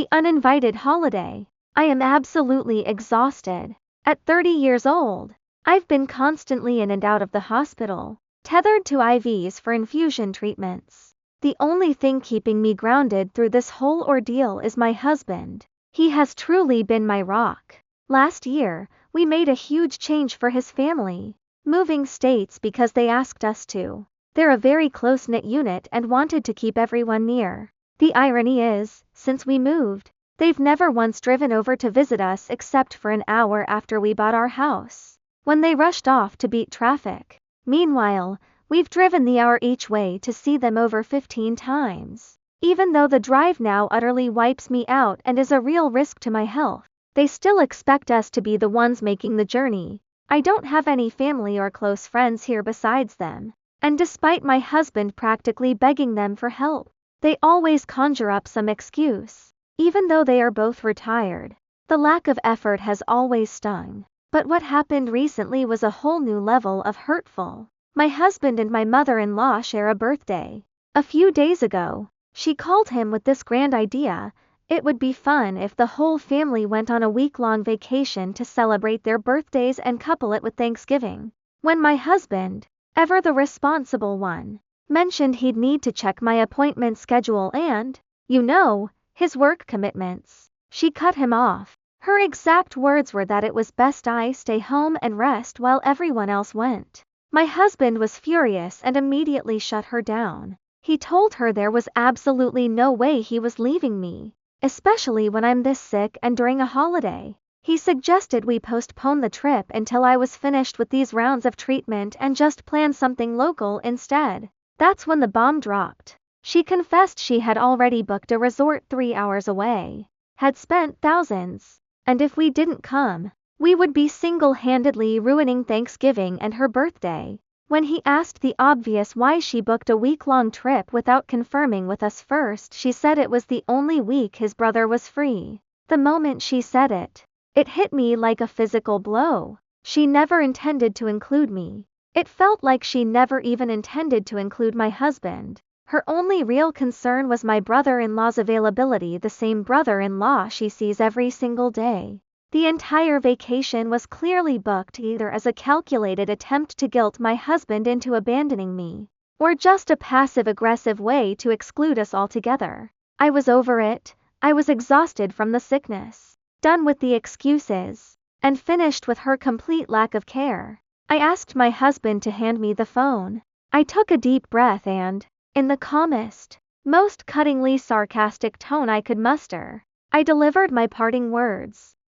The uninvited holiday. I am absolutely exhausted. At 30 years old, I've been constantly in and out of the hospital, tethered to IVs for infusion treatments. The only thing keeping me grounded through this whole ordeal is my husband. He has truly been my rock. Last year, we made a huge change for his family, moving states because they asked us to. They're a very close-knit unit and wanted to keep everyone near. The irony is, since we moved, they've never once driven over to visit us except for an hour after we bought our house, when they rushed off to beat traffic. Meanwhile, we've driven the hour each way to see them over 15 times. Even though the drive now utterly wipes me out and is a real risk to my health, they still expect us to be the ones making the journey. I don't have any family or close friends here besides them, and despite my husband practically begging them for help, they always conjure up some excuse. Even though they are both retired, the lack of effort has always stung. But what happened recently was a whole new level of hurtful. My husband and my mother-in-law share a birthday. A few days ago, she called him with this grand idea: it would be fun if the whole family went on a week-long vacation to celebrate their birthdays and couple it with Thanksgiving. When my husband, ever the responsible one, mentioned he'd need to check my appointment schedule and, his work commitments, she cut him off. Her exact words were that it was best I stay home and rest while everyone else went. My husband was furious and immediately shut her down. He told her there was absolutely no way he was leaving me, especially when I'm this sick and during a holiday. He suggested we postpone the trip until I was finished with these rounds of treatment and just plan something local instead. That's when the bomb dropped. She confessed she had already booked a resort 3 hours away, had spent thousands, and if we didn't come, we would be single-handedly ruining Thanksgiving and her birthday. When he asked the obvious why she booked a week-long trip without confirming with us first, she said it was the only week his brother was free. The moment she said it, it hit me like a physical blow. She never intended to include me. It felt like she never even intended to include my husband. Her only real concern was my brother-in-law's availability, the same brother-in-law she sees every single day. The entire vacation was clearly booked either as a calculated attempt to guilt my husband into abandoning me, or just a passive-aggressive way to exclude us altogether. I was over it. I was exhausted from the sickness, done with the excuses, and finished with her complete lack of care. I asked my husband to hand me the phone. I took a deep breath and, in the calmest, most cuttingly sarcastic tone I could muster, I delivered my parting words.